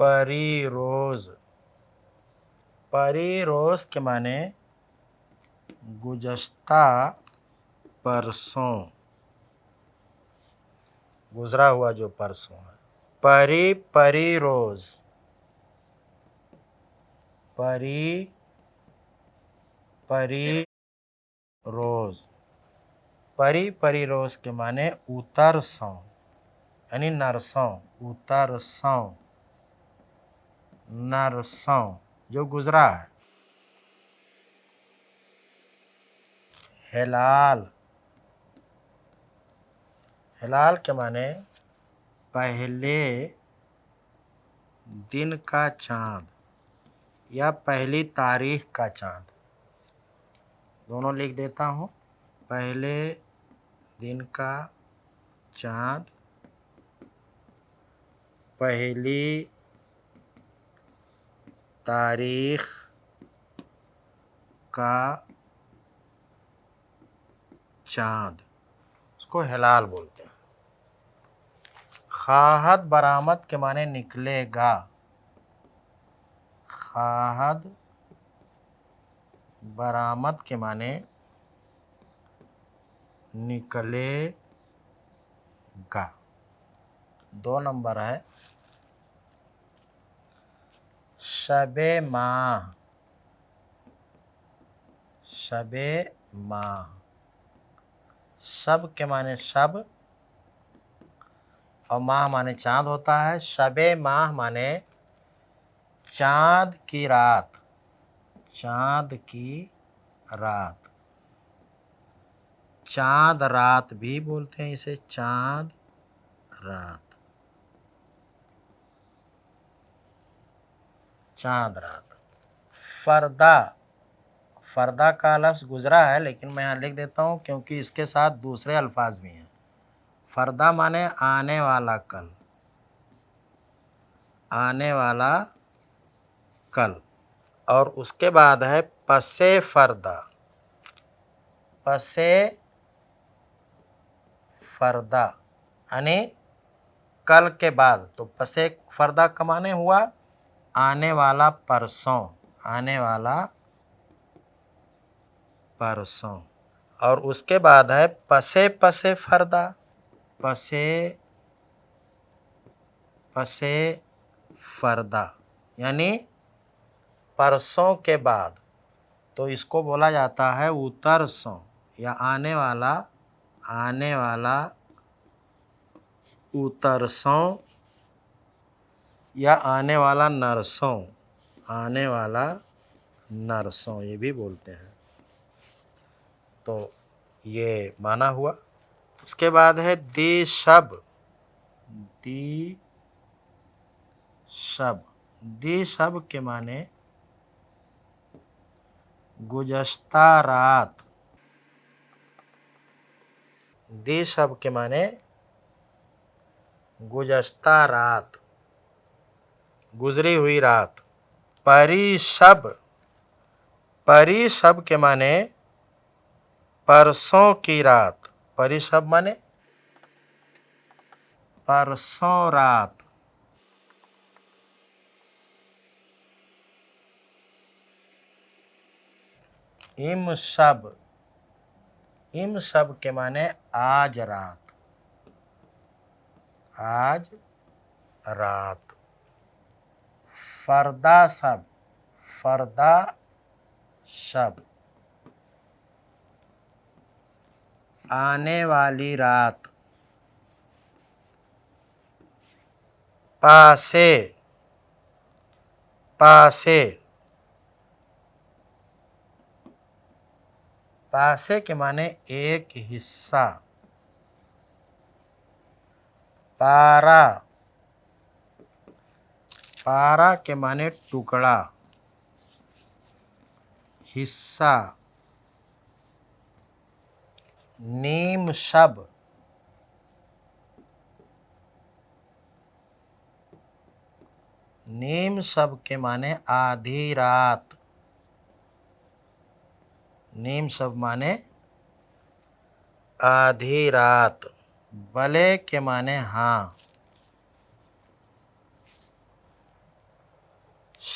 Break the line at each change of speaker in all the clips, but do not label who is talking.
پری روز، پری روز کے معنی گزشتہ پرسوں، گزرا ہوا جو پرسوں ہے۔ پری پری روز، پری پری روز، پری پری روز کے معنی اترسوں، یعنی نرسوں، اترسوں، نرسوں جو گزرا ہے۔ ہلال، ہلال کے معنی پہلے دن کا چاند یا پہلی تاریخ کا چاند، دونوں لکھ دیتا ہوں۔ پہلے دن کا چاند، پہلی تاریخ کا چاند، اس کو ہلال بولتے ہیں۔ خواہد برآمد کے معنی نکلے گا، خواہد برآمد کے معنی نکلے گا۔ 2 نمبر ہے شب ماہ، شب ماہ، شب کے معنی شب اور ماہ معنی چاند ہوتا ہے۔ شب ماہ معنی چاند کی رات، چاند کی رات، چاند رات بھی بولتے ہیں اسے، چاند رات، چاند رات۔ فردہ، فردہ کا لفظ گزرا ہے لیکن میں یہاں لکھ دیتا ہوں کیونکہ اس کے ساتھ دوسرے الفاظ بھی ہیں۔ فردہ معنی آنے والا کل، آنے والا کل، اور اس کے بعد ہے پس فردہ، پس فردہ یعنی کل کے بعد، تو پس فردہ کا معنی ہوا آنے والا پرسوں، آنے والا پرسوں، اور اس کے بعد ہے پس فردہ، پس فردہ یعنی پرسوں کے بعد، تو اس کو بولا جاتا ہے اترسوں یا آنے والا، آنے والا اترسوں یا آنے والا نرسوں، آنے والا نرسوں یہ بھی بولتے ہیں۔ تو یہ معنی ہوا۔ اس کے بعد ہے دی شب، دی شب، دی شب کے معنی گزشتہ رات، دی شب کے معنی گزشتہ رات، گزری ہوئی رات۔ پری شب، پری شب کے معنی پرسوں کی رات، پری شب معنی پرسوں رات۔ ام شب، ام شب کے معنی آج رات، آج رات۔ فردہ شب، فردہ شب، آنے والی رات۔ پاسے، پاسے، پاسے کے معنی ایک حصہ۔ پارا، پارا کے معنی ٹکڑا، حصہ۔ نیم شب، نیم شب کے معنی آدھی رات، نیم شب معنی آدھی رات۔ بلے کے معنی ہاں،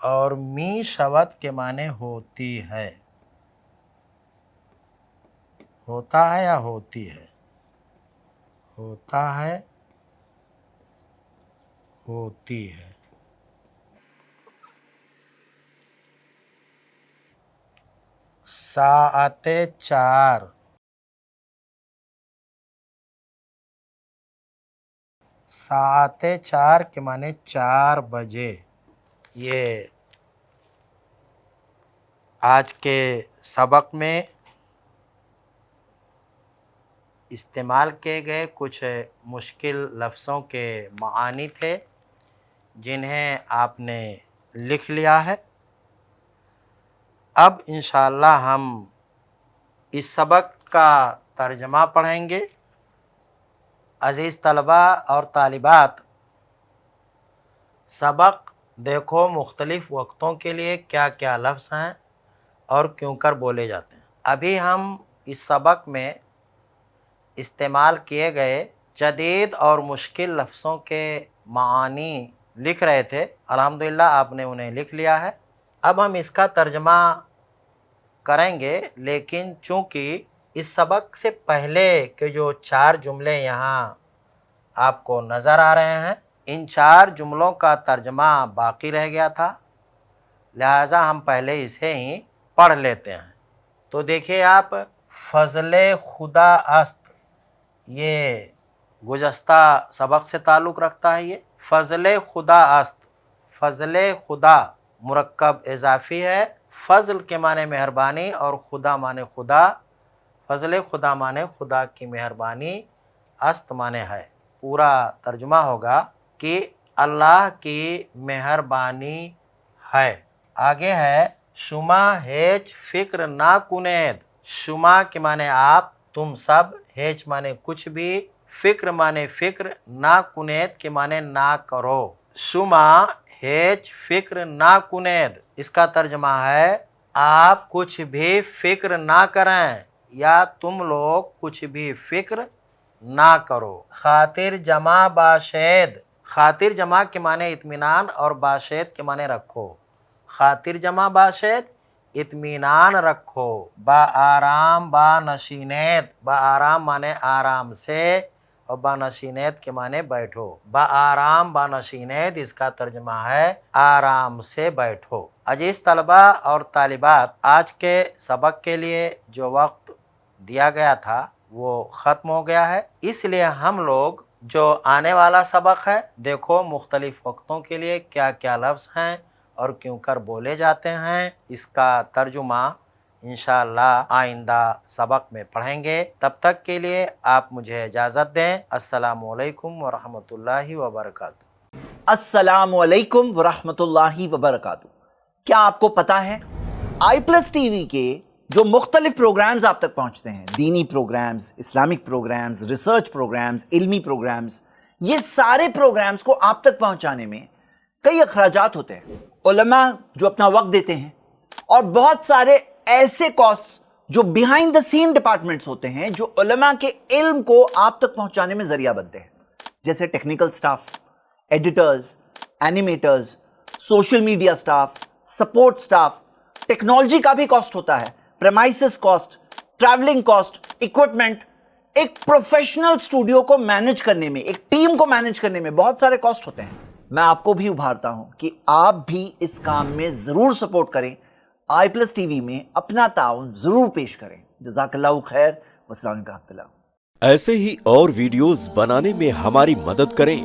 اور می شود کے معنی ہوتی ہے، ہوتا ہے یا ہوتی ہے، ہوتا ہے، ہوتی ہے۔ ساعت 4، ساعت 4 کے معنی 4 بجے۔ یہ آج کے سبق میں استعمال کیے گئے کچھ مشکل لفظوں کے معانی تھے جنہیں آپ نے لکھ لیا ہے۔ اب انشاءاللہ ہم اس سبق کا ترجمہ پڑھیں گے۔ عزیز طلبہ اور طالبات، سبق دیکھو مختلف وقتوں کے لیے کیا کیا لفظ ہیں اور کیوں کر بولے جاتے ہیں۔ ابھی ہم اس سبق میں استعمال کیے گئے جدید اور مشکل لفظوں کے معانی لکھ رہے تھے، الحمدللہ آپ نے انہیں لکھ لیا ہے۔ اب ہم اس کا ترجمہ کریں گے، لیکن چونکہ اس سبق سے پہلے کے جو 4 جملے یہاں آپ کو نظر آ رہے ہیں، ان 4 جملوں کا ترجمہ باقی رہ گیا تھا، لہٰذا ہم پہلے اسے ہی پڑھ لیتے ہیں۔ تو دیکھیے آپ، فضل خدا است، یہ گزشتہ سبق سے تعلق رکھتا ہے۔ یہ فضل خدا است، فضل خدا مرکب اضافی ہے، فضل کے معنی مہربانی اور خدا معنی خدا، فضل خدا معنی خدا کی مہربانی، است معنی ہے۔ پورا ترجمہ ہوگا کہ اللہ کی مہربانی ہے۔ آگے ہے شما ہیچ فکر نہ کنید، شما کے معنی آپ، تم سب، ہیچ معنی کچھ بھی، فکر معنی فکر، نہ کنید کے معنی نہ کرو۔ شما ہیچ فکر نہ کنید، اس کا ترجمہ ہے آپ کچھ بھی فکر نہ کریں یا تم لوگ کچھ بھی فکر نہ کرو۔ خاطر جمع باشید، خاطر جمع کے معنی اطمینان اور باشید کے معنی رکھو۔ خاطر جمع باشید، اطمینان رکھو۔ با آرام با نشینید، با آرام معنی آرام سے اور با نشینید کے معنی بیٹھو۔ با آرام با نشینید، اس کا ترجمہ ہے آرام سے بیٹھو۔ عزیز طلبہ اور طالبات، آج کے سبق کے لیے جو وقت دیا گیا تھا وہ ختم ہو گیا ہے، اس لیے ہم لوگ جو آنے والا سبق ہے، دیکھو مختلف وقتوں کے لیے کیا کیا لفظ ہیں اور کیوں کر بولے جاتے ہیں، اس کا ترجمہ انشاءاللہ آئندہ سبق میں پڑھیں گے۔ تب تک کے لیے آپ مجھے اجازت دیں۔ السلام علیکم ورحمۃ اللہ وبرکاتہ۔
السلام علیکم ورحمۃ اللہ وبرکاتہ۔ کیا آپ کو پتا ہے آئی پلس ٹی وی کے جو مختلف پروگرامز آپ تک پہنچتے ہیں، دینی programmes, Islamic programmes, research programmes, علمی پروگرامز، یہ سارے پروگرامز کو آپ تک پہنچانے میں کئی اخراجات ہوتے ہیں۔ علماء جو اپنا وقت دیتے ہیں اور بہت سارے ایسے کاسٹ جو بیہائنڈ دا سین ڈپارٹمنٹس ہوتے ہیں جو علماء کے علم کو آپ تک پہنچانے میں ذریعہ بنتے ہیں، جیسے technical staff, editors, animators, social media staff, support staff, technology کا بھی کاسٹ ہوتا ہے، premises cost, travelling cost, equipment. ایک پروفیشنل اسٹوڈیو کو مینج کرنے میں، ایک ٹیم کو مینج کرنے میں بہت سارے کاسٹ ہوتے ہیں۔ میں آپ کو بھی ابھارتا ہوں کہ آپ بھی اس کام میں ضرور سپورٹ کریں، آئی پلس ٹی وی میں اپنا تعاون ضرور پیش کریں۔ جزاک اللہ خیر، والسلام علیکم ورحمۃ اللہ۔
ایسے ہی اور ویڈیوز بنانے میں ہماری مدد کریں۔